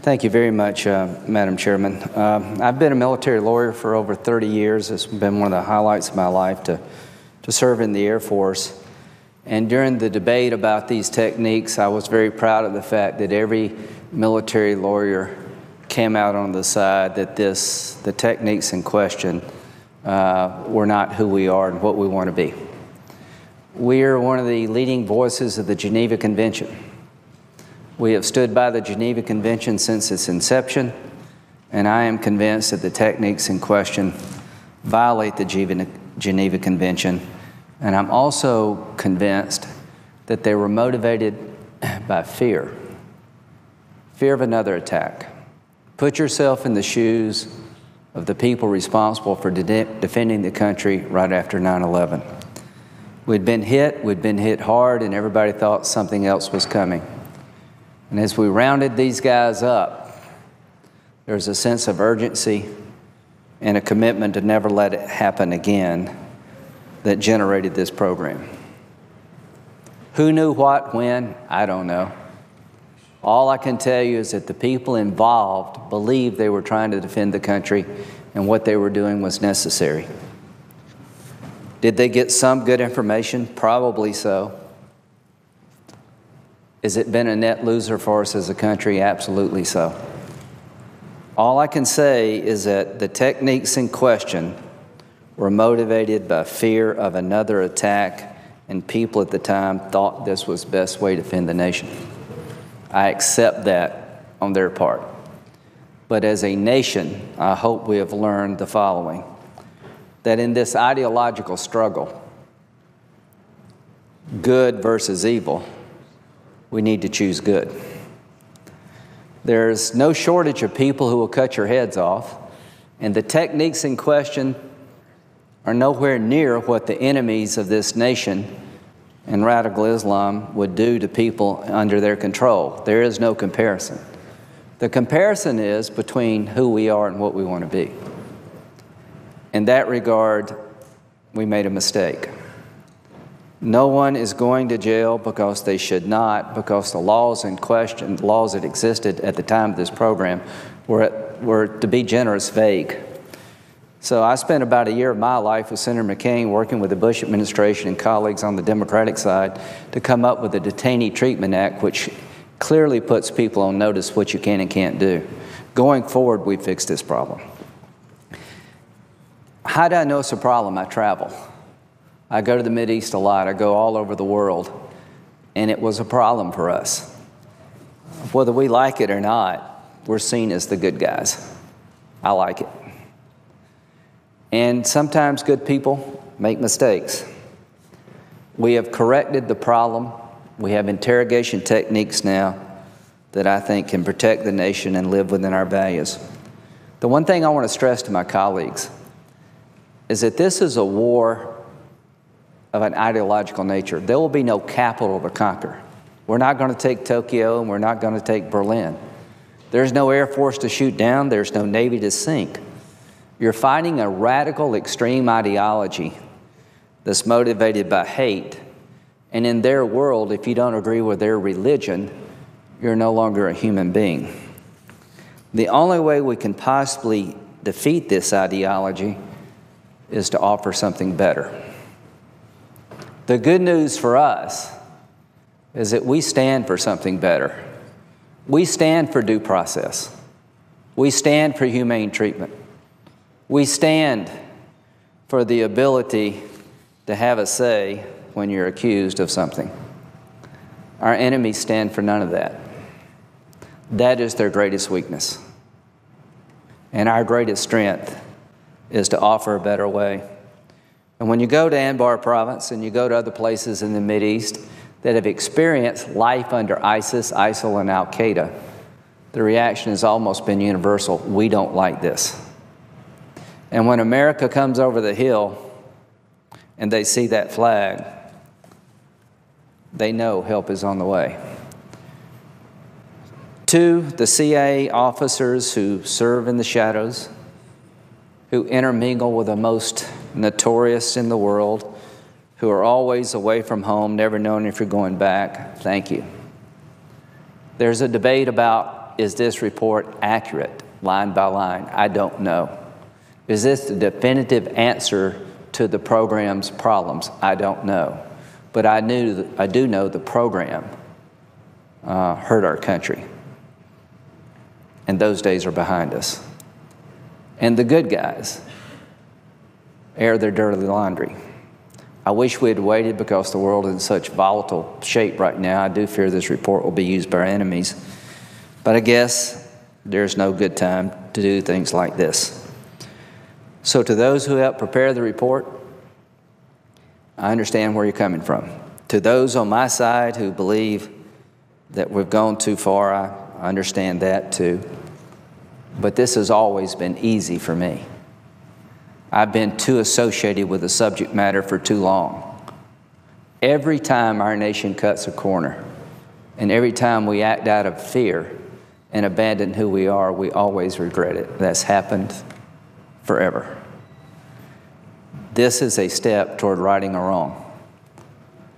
Thank you very much, Madam Chairman. I've been a military lawyer for over 30 years. It's been one of the highlights of my life to serve in the Air Force. And during the debate about these techniques, I was very proud of the fact that every military lawyer came out on the side that the techniques in question were not who we are and what we want to be. We are one of the leading voices of the Geneva Convention. We have stood by the Geneva Convention since its inception, and I am convinced that the techniques in question violate the Geneva Convention, and I'm also convinced that they were motivated by fear of another attack. Put yourself in the shoes of the people responsible for defending the country right after 9/11. We'd been hit hard, and everybody thought something else was coming. And as we rounded these guys up, there was a sense of urgency and a commitment to never let it happen again that generated this program. Who knew what, when? I don't know. All I can tell you is that the people involved believed they were trying to defend the country and what they were doing was necessary. Did they get some good information? Probably so. Has it been a net loser for us as a country? Absolutely so. All I can say is that the techniques in question were motivated by fear of another attack, and people at the time thought this was the best way to defend the nation. I accept that on their part. But as a nation, I hope we have learned the following: that in this ideological struggle, good versus evil, we need to choose good. There's no shortage of people who will cut your heads off, and the techniques in question are nowhere near what the enemies of this nation and radical Islam would do to people under their control. There is no comparison. The comparison is between who we are and what we want to be. In that regard, we made a mistake. No one is going to jail because they should not, because the laws in question, the laws that existed at the time of this program, were, to be generous, vague. So I spent about a year of my life with Senator McCain working with the Bush administration and colleagues on the Democratic side to come up with the Detainee Treatment Act, which clearly puts people on notice what you can and can't do. Going forward, we fixed this problem. How do I know it's a problem? I travel. I go to the Mideast a lot. I go all over the world. And it was a problem for us. Whether we like it or not, we're seen as the good guys. I like it. And sometimes good people make mistakes. We have corrected the problem. We have interrogation techniques now that I think can protect the nation and live within our values. The one thing I want to stress to my colleagues is that this is a war of an ideological nature. There will be no capital to conquer. We're not going to take Tokyo, and we're not going to take Berlin. There's no Air Force to shoot down. There's no Navy to sink. You're fighting a radical, extreme ideology that's motivated by hate. And in their world, if you don't agree with their religion, you're no longer a human being. The only way we can possibly defeat this ideology is to offer something better. The good news for us is that we stand for something better. We stand for due process. We stand for humane treatment. We stand for the ability to have a say when you're accused of something. Our enemies stand for none of that. That is their greatest weakness. And our greatest strength is to offer a better way. And when you go to Anbar province and you go to other places in the Mideast that have experienced life under ISIS, ISIL, and Al-Qaeda, the reaction has almost been universal. We don't like this. And when America comes over the hill and they see that flag, they know help is on the way. To the CIA officers who serve in the shadows, who intermingle with the most notorious in the world, who are always away from home, never knowing if you're going back, thank you. There's a debate about is this report accurate, line by line? I don't know. Is this the definitive answer to the program's problems? I don't know. But I do know the program hurt our country. And those days are behind us. And the good guys air their dirty laundry. I wish we had waited because the world is in such volatile shape right now. I do fear this report will be used by our enemies. But I guess there's no good time to do things like this. So to those who helped prepare the report, I understand where you're coming from. To those on my side who believe that we've gone too far, I understand that too. But this has always been easy for me. I've been too associated with the subject matter for too long. Every time our nation cuts a corner, and every time we act out of fear and abandon who we are, we always regret it. That's happened forever. This is a step toward righting a wrong.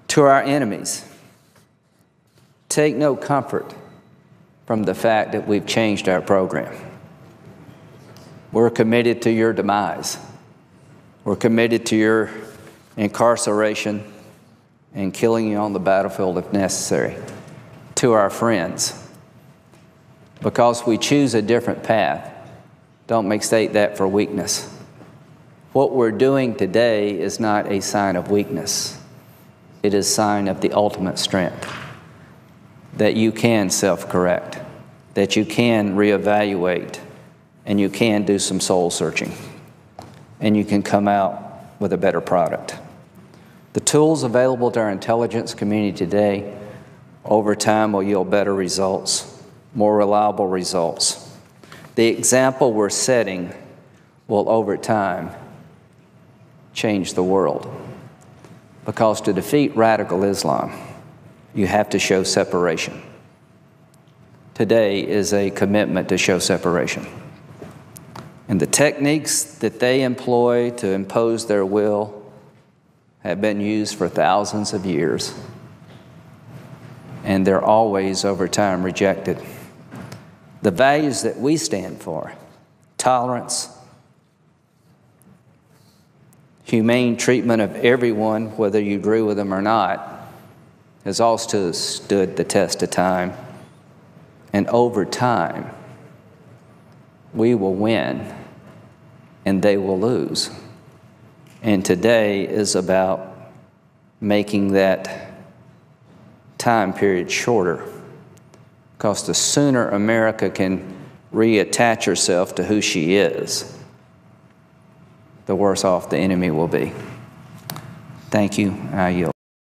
To our enemies, take no comfort from the fact that we've changed our program. We're committed to your demise. We're committed to your incarceration and killing you on the battlefield if necessary. To our friends, because we choose a different path, don't mistake that for weakness. What we're doing today is not a sign of weakness. It is a sign of the ultimate strength, that you can self-correct, that you can reevaluate, and you can do some soul searching, and you can come out with a better product. The tools available to our intelligence community today over time will yield better results, more reliable results. The example we're setting will over time change the world, because to defeat radical Islam, you have to show separation. Today is a commitment to show separation. And the techniques that they employ to impose their will have been used for thousands of years, and they're always, over time, rejected. The values that we stand for, tolerance, humane treatment of everyone, whether you agree with them or not, has also stood the test of time. And over time, we will win and they will lose. And today is about making that time period shorter, because the sooner America can reattach herself to who she is, the worse off the enemy will be. Thank you. I yield.